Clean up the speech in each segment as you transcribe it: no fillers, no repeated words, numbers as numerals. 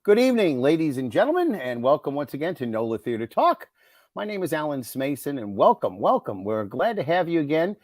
Good evening, ladies and gentlemen, and welcome once again to NOLA Theater Talk. My name is Alan Smason, and welcome. We're glad to have you again.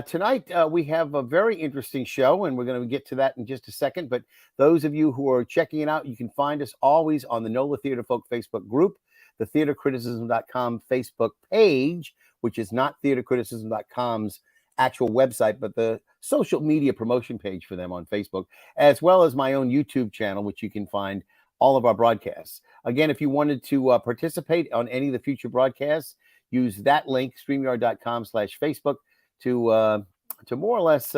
Tonight, we have a very interesting show, and we're going to get to that in just a second. But those of you who are checking it out, you can find us always on the NOLA Theater Folk Facebook group, the theatercriticism.com Facebook page, which is not theatercriticism.com's actual website, but the social media promotion page for them on Facebook, as well as my own YouTube channel, which you can find all of our broadcasts. Again, if you wanted to participate on any of the future broadcasts, use that link, streamyard.com/Facebook, to more or less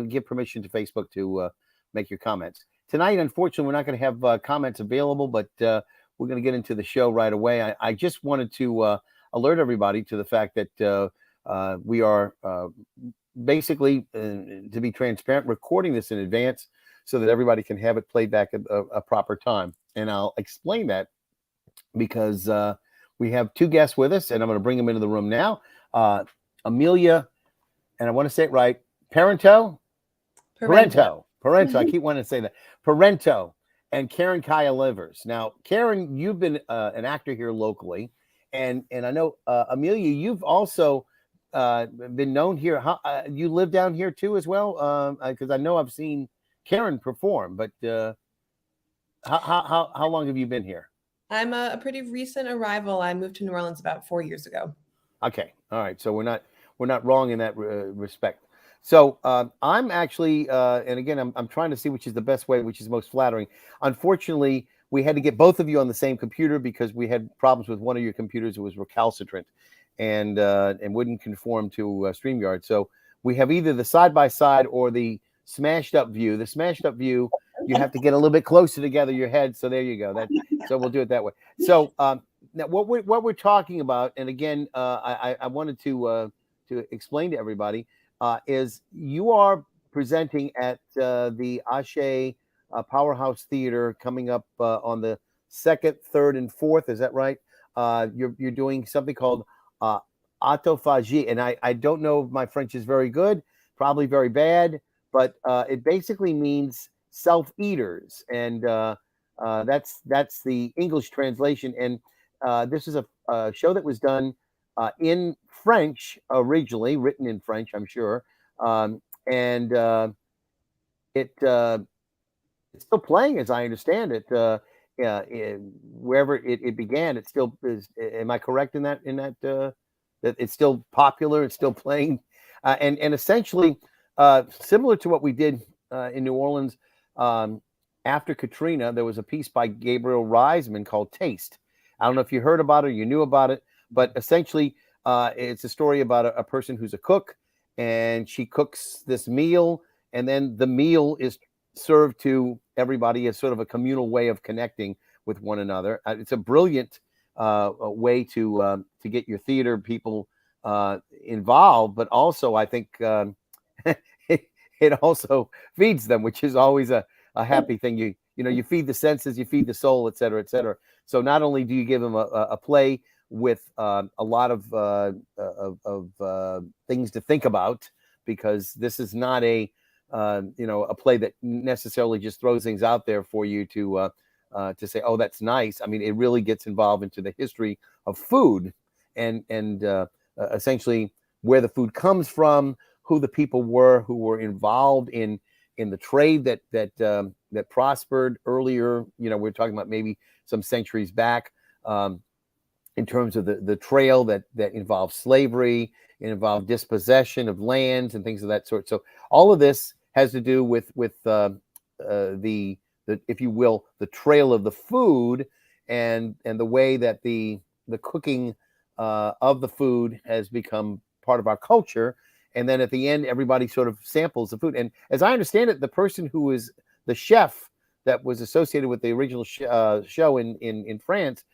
give permission to Facebook to make your comments. Tonight, unfortunately, we're not going to have comments available, but we're going to get into the show right away. I just wanted to alert everybody to the fact that we are basically, to be transparent, recording this in advance so that everybody can have it played back at a proper time. And I'll explain that because we have two guests with us, and I'm going to bring them into the room now. Amelia, and I want to say it right, Parinteau. I keep wanting to say that. Parinteau and Karen-Kaia Livers. Now, Karen, you've been an actor here locally, and I know, Amelia, you've also been known here. You live down here too as well? Because I know I've seen Karen perform, but how long have you been here? I'm a pretty recent arrival. I moved to New Orleans about 4 years ago. Okay, all right. So we're not wrong in that respect. So I'm actually, and again, I'm trying to see which is the best way, which is most flattering. Unfortunately, we had to get both of you on the same computer because we had problems with one of your computers. It was recalcitrant and wouldn't conform to StreamYard. So we have either the side-by-side or the smashed up view. The smashed up view, you have to get a little bit closer together your head. So there you go. So we'll do it that way. So now what we're talking about, and again, I wanted to explain to everybody, is you are presenting at the Ashe Powerhouse Theater coming up on the 2nd, 3rd, and 4th. Is that right? You're doing something called Autophagies, and I don't know if my French is very good, probably very bad, but it basically means self-eaters, and that's the English translation. And this is a show that was done in French originally, written in French, I'm sure, and it's still playing, as I understand it. Wherever it began, it still is. Am I correct in that? That it's still popular, it's still playing, and essentially similar to what we did in New Orleans after Katrina. There was a piece by Gabriel Reisman called Taste. I don't know if you heard about it or you knew about it, but essentially it's a story about a person who's a cook, and she cooks this meal, and then the meal is served to everybody as sort of a communal way of connecting with one another. It's a brilliant way to get your theater people involved, but also I think it also feeds them, which is always a happy thing. You feed the senses, you feed the soul, et cetera, et cetera. So not only do you give them a play with a lot of things to think about, because this is not a play that necessarily just throws things out there for you to say, oh, that's nice. I mean, it really gets involved into the history of food and essentially where the food comes from, who the people were who were involved in the trade that prospered earlier. We're talking about maybe some centuries back, in terms of the trail that involved slavery, it involved dispossession of lands and things of that sort. So all of this has to do with the if you will, the trail of the food and the way that the cooking of the food has become part of our culture. And then at the end, everybody sort of samples the food. And as I understand it, the person who is the chef that was associated with the original show in France,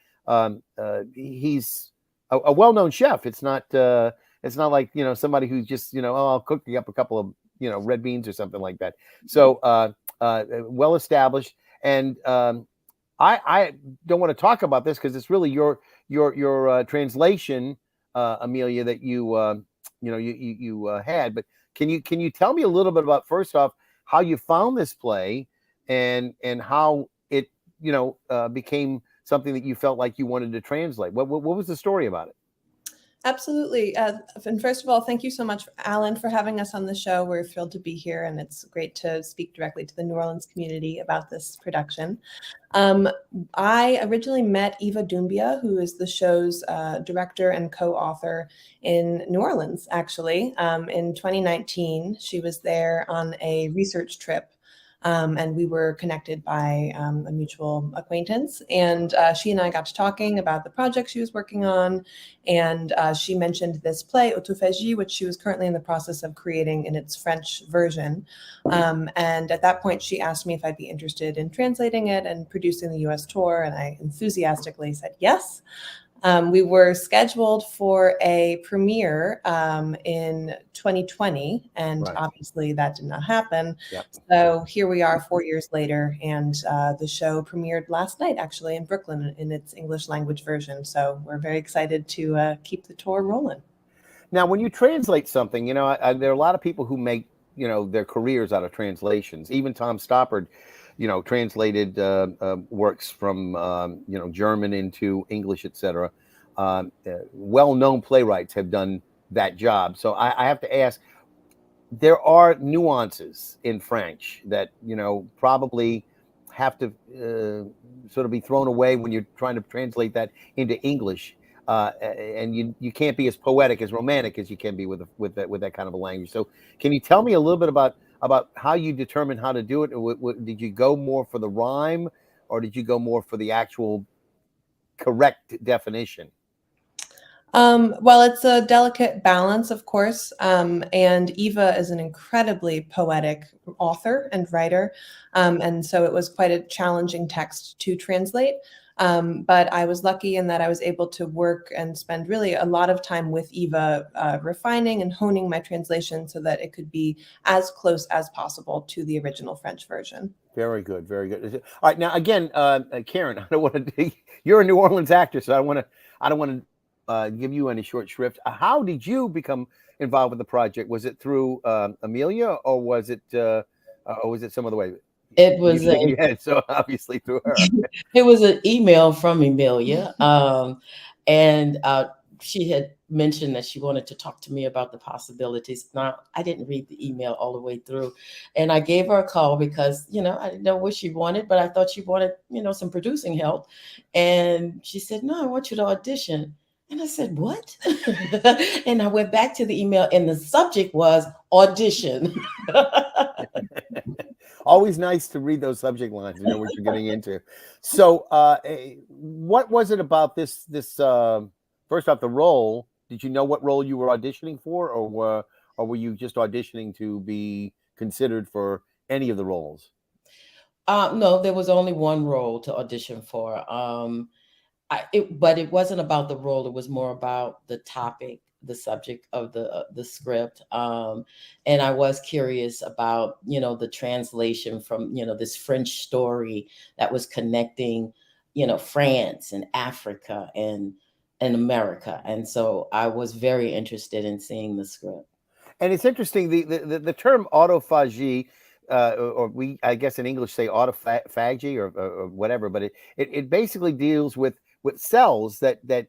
he's a well-known chef. It's not like somebody who's just I'll cook you up a couple of red beans or something like that. So well established. And I don't want to talk about this because it's really your translation, Amelia, that you had. But can you tell me a little bit about, first off, how you found this play and how it became something that you felt like you wanted to translate. What was the story about it? Absolutely. And first of all, thank you so much, Alan, for having us on the show. We're thrilled to be here, and it's great to speak directly to the New Orleans community about this production. I originally met Eva Doumbia, who is the show's director and co-author in New Orleans, actually. In 2019, she was there on a research trip. And we were connected by a mutual acquaintance. And she and I got to talking about the project she was working on. And she mentioned this play, Autophagies, which she was currently in the process of creating in its French version. And at that point, she asked me if I'd be interested in translating it and producing the US tour. And I enthusiastically said yes. We were scheduled for a premiere in 2020, and obviously that did not happen. Yep. So here we are 4 years later, and the show premiered last night, actually, in Brooklyn in its English language version. So we're very excited to keep the tour rolling. Now, when you translate something, there are a lot of people who make, their careers out of translations. Even Tom Stoppard, translated works from, German into English, etc. Well-known playwrights have done that job. So I have to ask, there are nuances in French that, probably have to sort of be thrown away when you're trying to translate that into English. And you can't be as poetic, as romantic as you can be with that kind of a language. So can you tell me a little bit about how you determine how to do it? Did you go more for the rhyme, or did you go more for the actual correct definition? Well, it's a delicate balance, of course. And Eva is an incredibly poetic author and writer. And so it was quite a challenging text to translate. But I was lucky in that I was able to work and spend really a lot of time with Eva, refining and honing my translation so that it could be as close as possible to the original French version. Very good, very good. All right, now again, Karen, I don't want to. You're a New Orleans actor, so I don't want to give you any short shrift. How did you become involved with the project? Was it through Amelia, or was it some other way? It was so obviously through her. It was an email from Amelia, and she had mentioned that she wanted to talk to me about the possibilities. Now, I didn't read the email all the way through, and I gave her a call because, I didn't know what she wanted, but I thought she wanted, some producing help. And she said, "No, I want you to audition." And I said, "What?" And I went back to the email, and the subject was audition. Always nice to read those subject lines, what you're getting into. So what was it about this first off, the role? Did you know what role you were auditioning for, or were you just auditioning to be considered for any of the roles? No, there was only one role to audition for. But it wasn't about the role. It was more about the topic, the subject of the script. And I was curious about, the translation from, this French story that was connecting, France and Africa and America. And so I was very interested in seeing the script. And it's interesting, the term autophagy, or I guess in English say autophagy or whatever, but it basically deals with cells that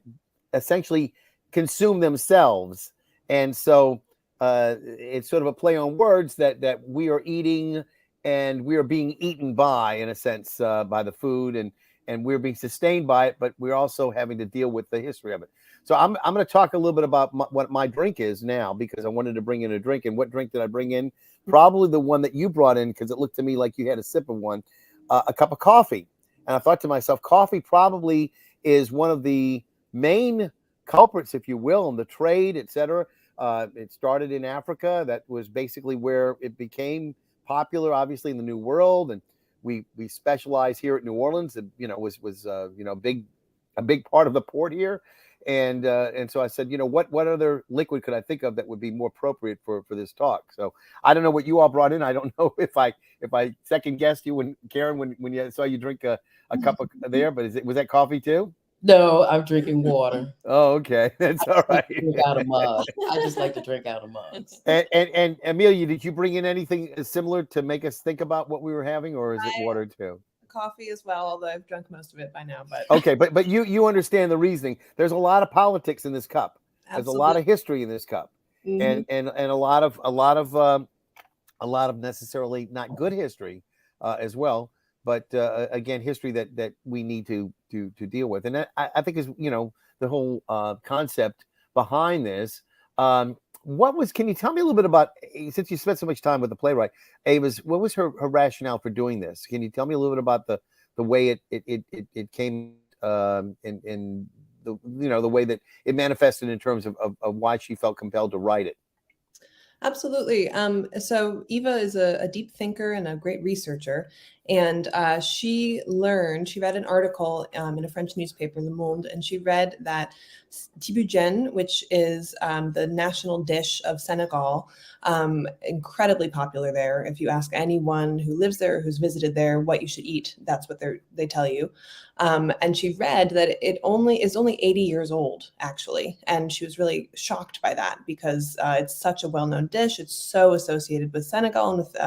essentially consume themselves. And so it's sort of a play on words that we are eating and we are being eaten by, in a sense, by the food, and we're being sustained by it, but we're also having to deal with the history of it. So I'm going to talk a little bit about what my drink is now, because I wanted to bring in a drink. And what drink did I bring in? Probably the one that you brought in, because it looked to me like you had a sip of one, a cup of coffee. And I thought to myself, coffee probably is one of the main culprits, if you will, in the trade, etc. It started in Africa. That was basically where it became popular, obviously, in the New World. And we specialize here at New Orleans. And was a big part of the port here. And so I said, what other liquid could I think of that would be more appropriate for this talk? So I don't know what you all brought in. I don't know if I second guessed you when Karen when you saw you drink a cup of there, but was that coffee too? No, I'm drinking water. Oh, okay, that's all right. Drink out of mug. I just like to drink out of mugs. And Amelia, did you bring in anything similar to make us think about what we were having, or is it water too? coffee as well, although I've drunk most of it by now. But okay, but you understand the reasoning. There's a lot of politics in this cup. There's a lot of history in this cup, and a lot of necessarily not good history as well. But again, history that we need to deal with, and that, I think is the whole concept behind this. Can you tell me a little bit about, since you spent so much time with the playwright, what was her rationale for doing this? Can you tell me a little bit about the way it came in the way that it manifested in terms of why she felt compelled to write it? Absolutely. So Eva is a deep thinker and a great researcher. And she read an article in a French newspaper, Le Monde, and she read that tiboujen, which is the national dish of Senegal, incredibly popular there. If you ask anyone who lives there, who's visited there, what you should eat, that's what they tell you. And she read that it is only 80 years old, actually. And she was really shocked by that because it's such a well-known dish. It's so associated with Senegal and with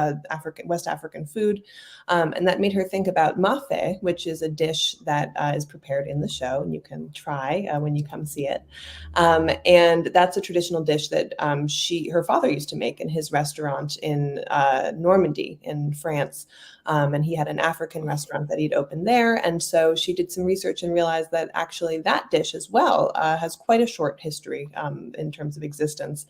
West African food. And that made her think about mafe, which is a dish that is prepared in the show, and you can try when you come see it. And that's a traditional dish that her father used to make in his restaurant in Normandy in France. And he had an African restaurant that he'd opened there. And so she did some research and realized that actually that dish as well has quite a short history in terms of existence.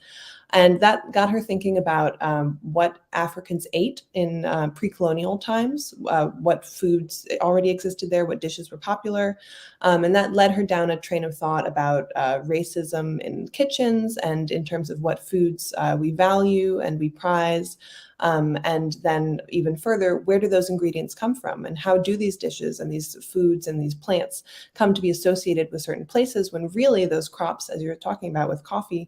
And that got her thinking about what Africans ate in pre-colonial times, what foods already existed there, what dishes were popular. And that led her down a train of thought about racism in kitchens and in terms of what foods we value and we prize. And then even further, where do those ingredients come from? And how do these dishes and these foods and these plants come to be associated with certain places when really those crops, as you were talking about with coffee,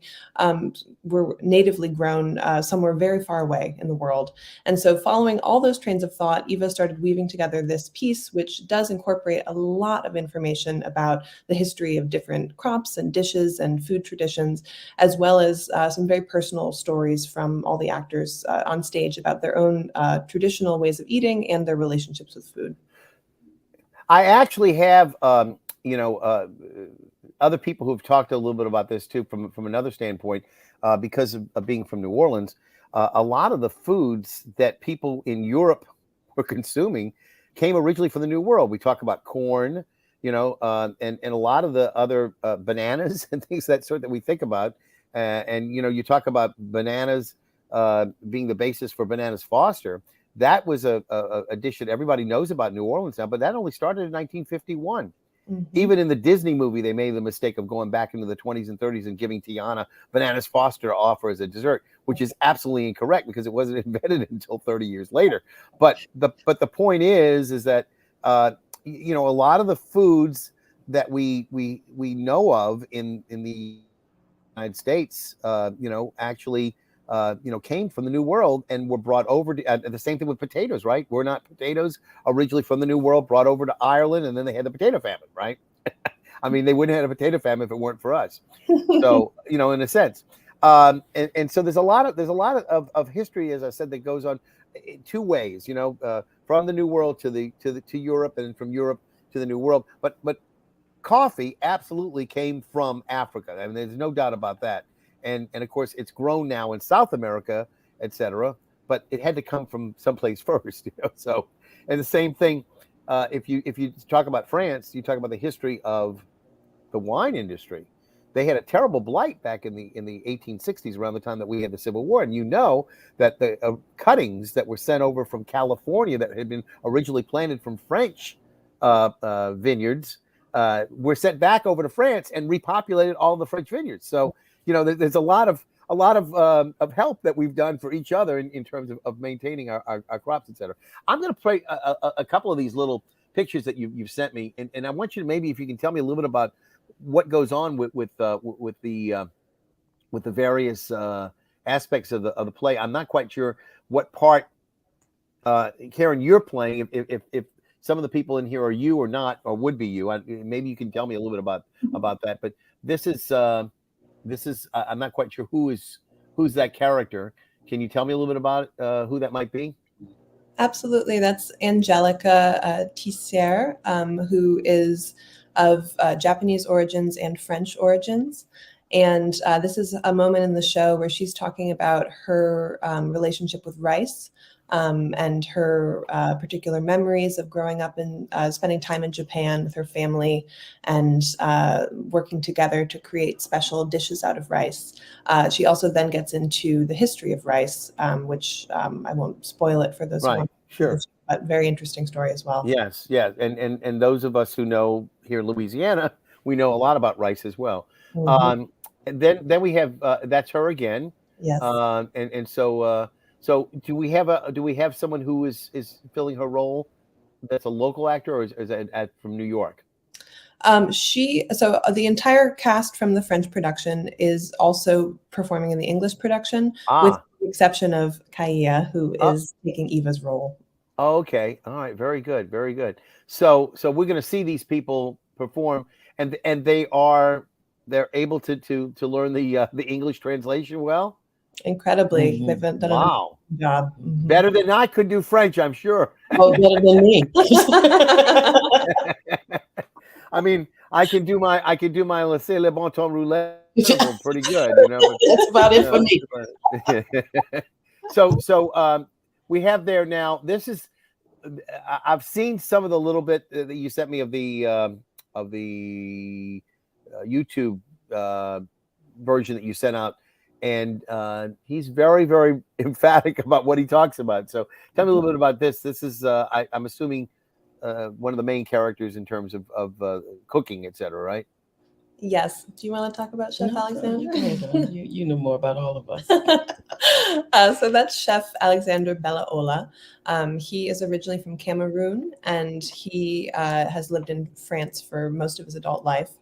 were natively grown somewhere very far away in the world. And so following all those trains of thought, Eva started weaving together this piece, which does incorporate a lot of information about the history of different crops and dishes and food traditions, as well as some very personal stories from all the actors on stage about their own traditional ways of eating and their relationships with food. I actually have, other people who've talked a little bit about this too, from another standpoint, because of being from New Orleans. A lot of the foods that people in Europe were consuming came originally from the New World. We talk about corn, and a lot of the other bananas and things of that sort that we think about. And you talk about bananas being the basis for Bananas Foster. That was a dish that everybody knows about New Orleans now, but that only started in 1951. Mm-hmm. Even in the Disney movie, they made the mistake of going back into the 20s and 30s and giving Tiana Bananas Foster to offer as a dessert, which is absolutely incorrect because it wasn't invented until 30 years later. But the point is that a lot of the foods that we know of in the United States, actually came from the New World and were brought over to, the same thing with potatoes, right? Were not potatoes originally from the New World brought over to Ireland, and then they had the potato famine, right? I mean, they wouldn't have had a potato famine if it weren't for us. So, in a sense. And so there's a lot of history, as I said, that goes on in two ways, from the New World to Europe, and from Europe to the New World. But coffee absolutely came from Africa. I mean, there's no doubt about that. And of course, it's grown now in South America, etc. But it had to come from someplace first, So, and the same thing, if you talk about France, you talk about the history of the wine industry. They had a terrible blight back in the 1860s, around the time that we had the Civil War. And that the cuttings that were sent over from California that had been originally planted from French vineyards were sent back over to France and repopulated all the French vineyards. So, there's a lot of help that we've done for each other in terms of maintaining our crops, et cetera. I'm going to play a couple of these little pictures that you've sent me, and I want you to, maybe if you can tell me a little bit about what goes on with the various aspects of the play. I'm not quite sure what part, Karen, you're playing. If some of the people in here are you or not, or would be you, maybe you can tell me a little bit about that. But this is I'm not quite sure who's that character. Can you tell me a little bit about who that might be? Absolutely. That's Angelica Tissier, who is of Japanese origins and French origins. And this is a moment in the show where she's talking about her relationship with rice and her particular memories of growing up and spending time in Japan with her family and working together to create special dishes out of rice. She also then gets into the history of rice, which I won't spoil it for those who Right. want Sure. but very interesting story as well. Yes. Yeah. And those of us who know here in Louisiana, we know a lot about rice as well. Mhm. And then we have that's her again. Yes. And so do we have someone who is filling her role that's a local actor, or is that from New York? So the entire cast from the French production is also performing in the English production, with the exception of Kaia, who is taking Eva's role. Okay. All right. Very good. Very good. So we're going to see these people perform, and they're able to learn the English translation well. Incredibly, Mhm. they've done an Wow. amazing job. Mhm. Better than I could do French, I'm sure. Oh, better than me. I mean, I can do my laissez le bon temps roulette pretty good, you know. But, That's about it for me. so we have there now. This is I've seen some of the little bit that you sent me of the YouTube version that you sent out, and he's very, very emphatic about what he talks about. So tell me a little bit about this. This is I'm assuming one of the main characters in terms of cooking, etc. Right? Yes. Do you want to talk about Chef No, Alexander? you know more about all of us. So that's Chef Alexander Bellaola. He is originally from Cameroon, and he has lived in France for most of his adult life.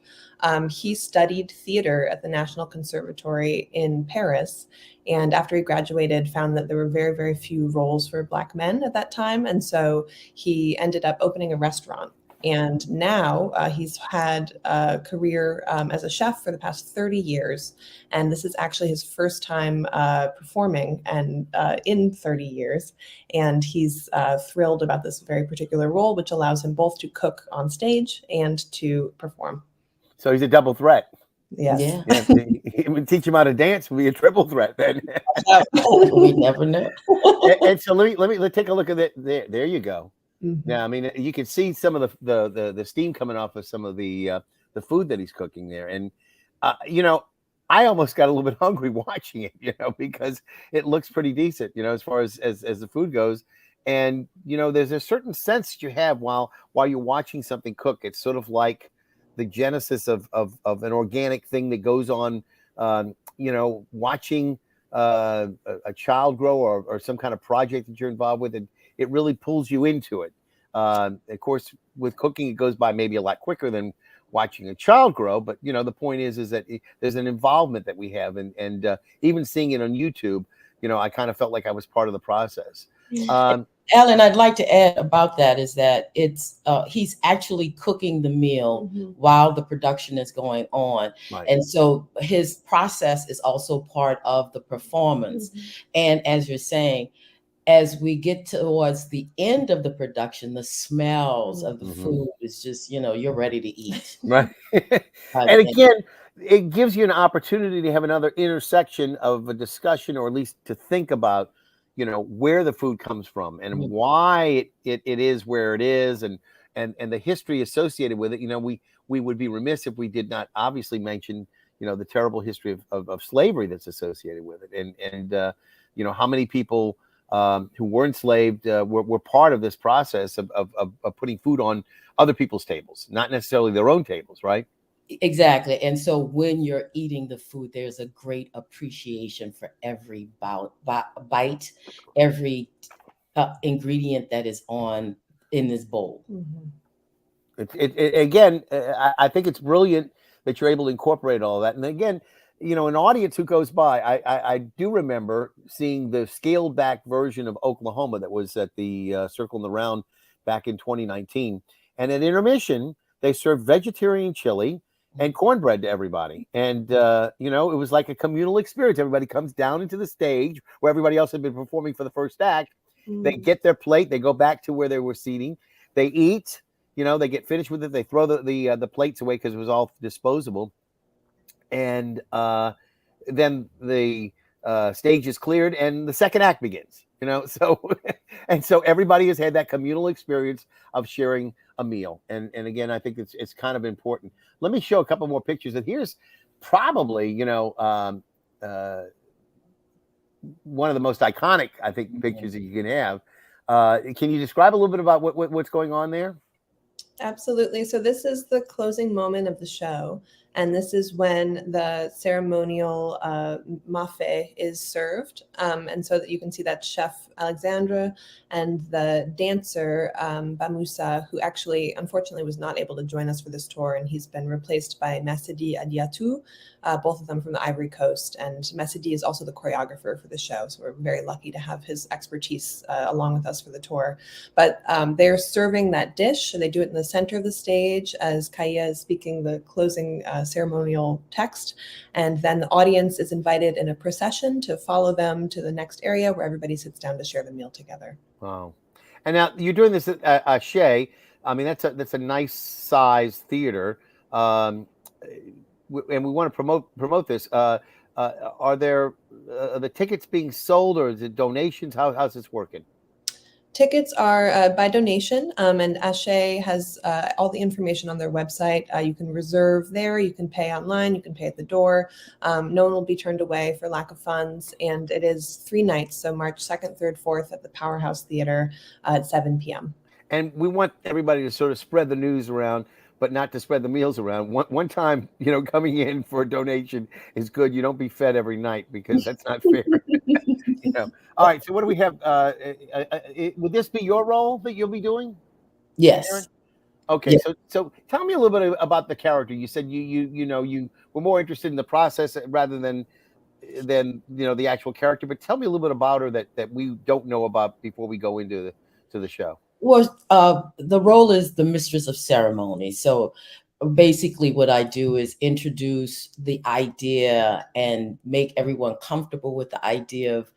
He studied theater at the National Conservatory in Paris, and after he graduated, found that there were very, very few roles for Black men at that time, and so he ended up opening a restaurant. And now he's had a career as a chef for the past 30 years. And this is actually his first time performing and in 30 years. And he's thrilled about this very particular role, which allows him both to cook on stage and to perform. So he's a double threat. Yes. Yeah. He would teach him how to dance. Would be a triple threat then. We never know. And so let's take a look at it. There you go. Mhm. Now, I mean, you can see some of the steam coming off of some of the food that he's cooking there, and you know, I almost got a little bit hungry watching it, you know, because it looks pretty decent, you know, as far as the food goes, and you know, there's a certain sense that you have while you're watching something cook. It's sort of like the genesis of an organic thing that goes on, you know, watching a child grow or some kind of project that you're involved with, and it really pulls you into it. Of course, with cooking, it goes by maybe a lot quicker than watching a child grow. But you know, the point is that there's an involvement that we have, and even seeing it on YouTube, you know, I kind of felt like I was part of the process. Alan, I'd like to add about that is that it's he's actually cooking the meal while the production is going on. Right. And so his process is also part of the performance. And as you're saying, as we get towards the end of the production, the smells of the food is just, you know, you're ready to eat. Right. And again, it gives you an opportunity to have another intersection of a discussion, or at least to think about, you know, where the food comes from and why it is where it is, and the history associated with it. You know, we would be remiss if we did not obviously mention, you know, the terrible history of slavery that's associated with it, and you know, how many people who were enslaved were part of this process of putting food on other people's tables, not necessarily their own tables, right? Exactly. And so when you're eating the food, there's a great appreciation for every bite, every ingredient that is in this bowl. Again, I think it's brilliant that you're able to incorporate all of that. And again, you know, an audience who goes by, I do remember seeing the scaled back version of Oklahoma that was at the Circle in the Round back in 2019. And at intermission, they served vegetarian chili and cornbread to everybody. And, you know, it was like a communal experience. Everybody comes down into the stage where everybody else had been performing for the first act. They get their plate, they go back to where they were seating, they eat, they get finished with it, they throw the plates away because it was all disposable, and then the stage is cleared and the second act begins. So and so everybody has had that communal experience of sharing a meal, and again, I think it's kind of important. Let me show a couple more pictures, and here's probably one of the most iconic, I think, pictures that you can have. Can you describe a little bit about what's going on there? Absolutely. So this is the closing moment of the show. And this is when the ceremonial mafe is served. And so that you can see that Chef Alexandra and the dancer Bamusa, who actually, unfortunately, was not able to join us for this tour. And he's been replaced by Masidi Adiatou, both of them from the Ivory Coast. And Masidi is also the choreographer for the show. So we're very lucky to have his expertise along with us for the tour. But they're serving that dish, and they do it in the center of the stage as Kaia is speaking the closing ceremonial text, and then the audience is invited in a procession to follow them to the next area where everybody sits down to share the meal together. Wow! And now you're doing this at Shea. I mean, that's a nice size theater, and we want to promote this. Are there the tickets being sold, or is it donations? How's this working? Tickets are by donation, and Ashe has all the information on their website. You can reserve there, you can pay online, you can pay at the door. No one will be turned away for lack of funds, and it is 3 nights, so March 2nd, 3rd, 4th at the Powerhouse Theater at 7 p.m. And we want everybody to sort of spread the news around, but not to spread the meals around. One time, coming in for a donation is good. You don't be fed every night because that's not fair. All right. So what do we have? Would this be your role that you'll be doing? Yes. Karen? Okay. Yeah. So tell me a little bit about the character. You said you were more interested in the process rather than the actual character. But tell me a little bit about her that we don't know about before we go into the show. Well, the role is the mistress of ceremony. So basically what I do is introduce the idea and make everyone comfortable with the idea of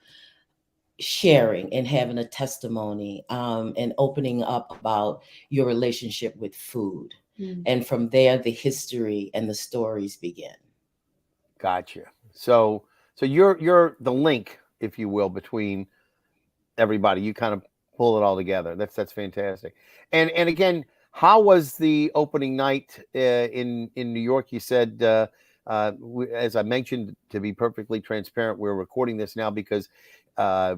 sharing and having a testimony and opening up about your relationship with food. And from there, the history and the stories begin. Gotcha. So you're the link, if you will, between everybody. You kind of pull it all together. That's fantastic. And again, how was the opening night in New York? You said, as I mentioned, to be perfectly transparent, we're recording this now because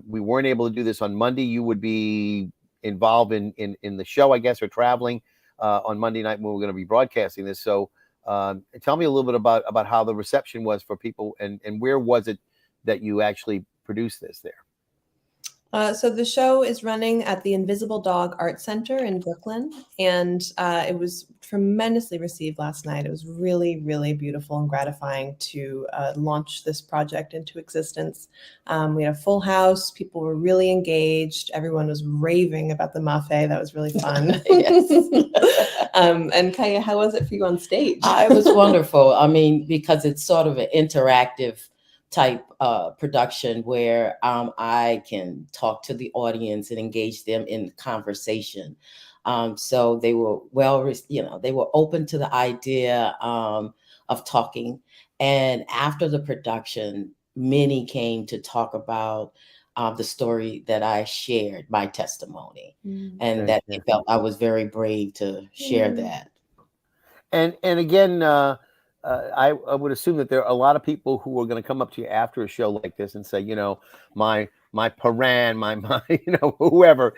we weren't able to do this on Monday. You would be involved in the show, I guess, or traveling on Monday night when we're going to be broadcasting this. So tell me a little bit about how the reception was for people, and where was it that you actually produced this there? So the show is running at the Invisible Dog Art Center in Brooklyn, and it was tremendously received last night. It was really, really beautiful and gratifying to launch this project into existence. We had a full house. People were really engaged. Everyone was raving about the mafe. That was really fun. Yes. And Kaia, how was it for you on stage? It was wonderful. I mean, because it's sort of an interactive type production where I can talk to the audience and engage them in conversation. So they were they were open to the idea of talking. And after the production, many came to talk about the story that I shared, my testimony, and that they felt I was very brave to share that. And again, I would assume that there are a lot of people who are going to come up to you after a show like this and say, my paran, my whoever,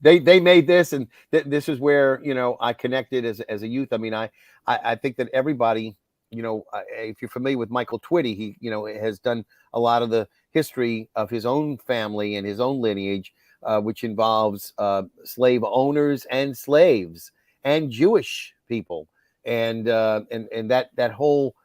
they made this, and this is where, I connected as a youth. I mean, I think that everybody, if you're familiar with Michael Twitty, he, has done a lot of the history of his own family and his own lineage, which involves slave owners and slaves and Jewish people. And that whole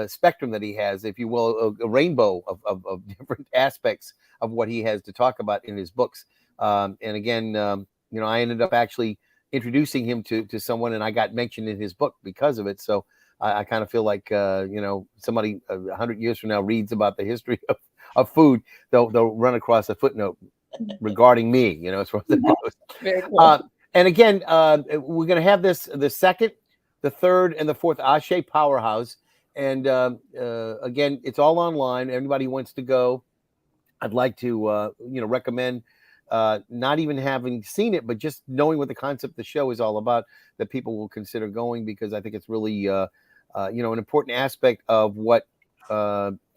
spectrum that he has, if you will, a rainbow of different aspects of what he has to talk about in his books. And again, I ended up actually introducing him to someone, and I got mentioned in his book because of it. So I kind of feel like, somebody 100 years from now reads about the history of food, they'll run across a footnote regarding me, you know, as far as it goes. Very cool. And again, we're going to have this the second, the third, and the fourth Ashe Powerhouse. And again, it's all online. Anybody who wants to go, I'd like to recommend not even having seen it, but just knowing what the concept of the show is all about, that people will consider going, because I think it's really an important aspect of what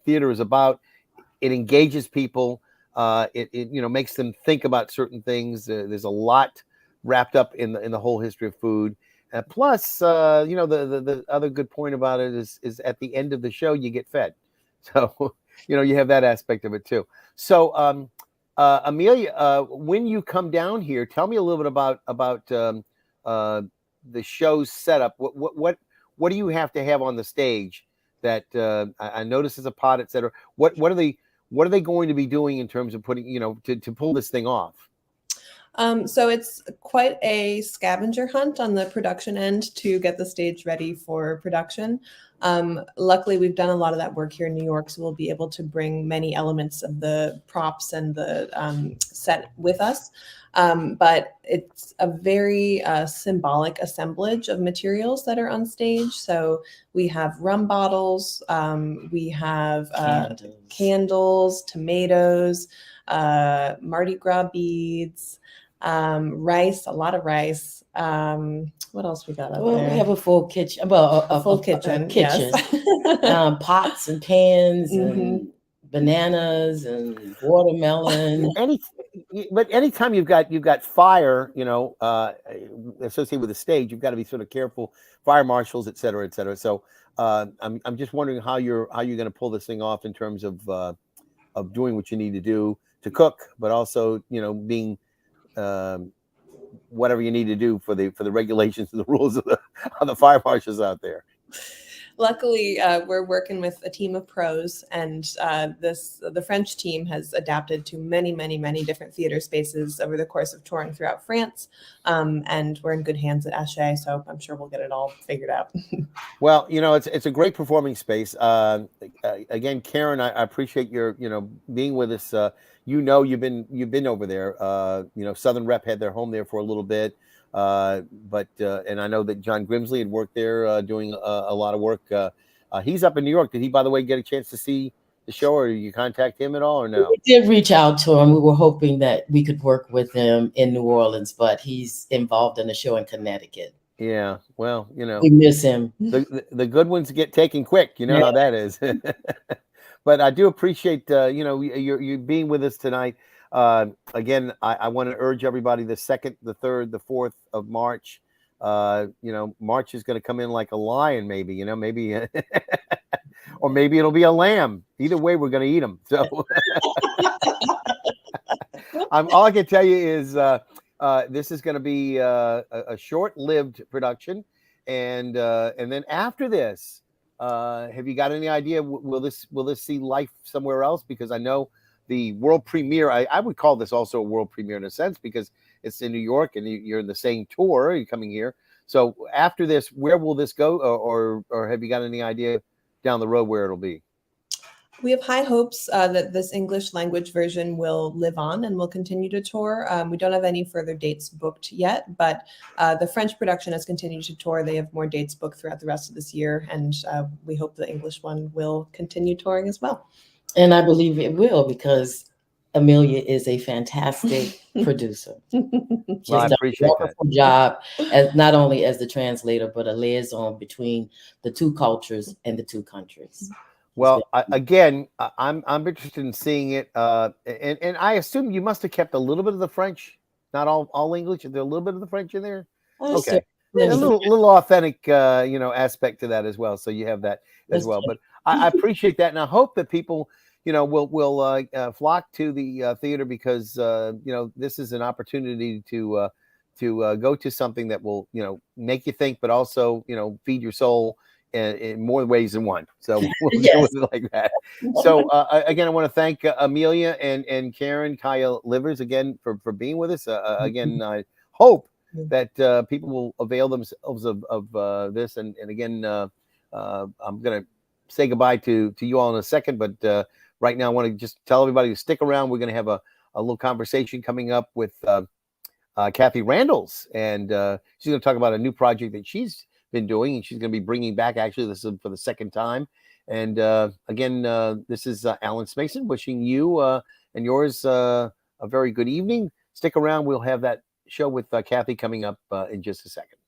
theater is about. It engages people. It makes them think about certain things. There's a lot wrapped up in the whole history of food. Plus, the other good point about it is at the end of the show you get fed, so you have that aspect of it too. So, Amelia, when you come down here, tell me a little bit about the show's setup. What do you have to have on the stage that I notice is a pot, etc. What are they going to be doing in terms of putting to pull this thing off? So it's quite a scavenger hunt on the production end to get the stage ready for production. Luckily, we've done a lot of that work here in New York, so we'll be able to bring many elements of the props and the set with us. But it's a very symbolic assemblage of materials that are on stage. So we have rum bottles, we have candles, tomatoes, Mardi Gras beads, rice, a lot of rice. What else we got up there? We have a full kitchen. Well, a full kitchen. Yes. Pots and pans and bananas and watermelon. Anytime you've got fire, associated with the stage, you've got to be sort of careful. Fire marshals, et cetera, et cetera. So I'm just wondering how you're going to pull this thing off in terms of doing what you need to do to cook, but also being whatever you need to do for the regulations and the rules of the fire marshals out there. Luckily, we're working with a team of pros, and the French team has adapted to many, many, many different theater spaces over the course of touring throughout France, and we're in good hands at Ashe, so I'm sure we'll get it all figured out. Well, it's a great performing space. Again, Karen, I appreciate your being with us. You've been over there. Southern Rep had their home there for a little bit. But I know that John Grimsley had worked there doing a lot of work. He's up in New York. Did he, by the way, get a chance to see the show, or did you contact him at all, or no? We did reach out to him. We were hoping that we could work with him in New Orleans, but he's involved in a show in Connecticut. Yeah, well, we miss him. The good ones get taken quick. You know how that is. But I do appreciate you being with us tonight. Again, I want to urge everybody: the 2nd, the 3rd, the 4th of March. March is going to come in like a lion, maybe. Maybe, or maybe it'll be a lamb. Either way, we're going to eat them. So, all I can tell you is this is going to be a short-lived production, and then after this, have you got any idea? Will this see life somewhere else? Because I know the world premiere, I would call this also a world premiere in a sense, because it's in New York and you're in the same tour. You're coming here. So after this, where will this go? Or have you got any idea down the road where it'll be? We have high hopes that this English language version will live on and will continue to tour. We don't have any further dates booked yet, but the French production has continued to tour. They have more dates booked throughout the rest of this year, and we hope the English one will continue touring as well. And I believe it will, because Amelia is a fantastic producer. She's I appreciate done a wonderful job, as not only as the translator, but a liaison between the two cultures and the two countries. Well, I'm interested in seeing it, and I assume you must have kept a little bit of the French, not all English. Is there a little bit of the French in there? Okay, a little authentic, aspect to that as well. So you have that as well. But I appreciate that, and I hope that people, will flock to the theater, because this is an opportunity to go to something that will make you think, but also feed your soul in more ways than one. So we'll do it like that. So again, I want to thank Amelia and Karen-Kaia Livers again for being with us. Again, I hope that people will avail themselves of this. And again, I'm going to say goodbye to you all in a second, but right now I want to just tell everybody to stick around. We're going to have a little conversation coming up with Kathy Randalls, and she's going to talk about a new project that she's been doing, and she's going to be bringing back. Actually, this is for the second time. And again, this is Alan Smason wishing you and yours a very good evening. Stick around. We'll have that show with Kathy coming up in just a second.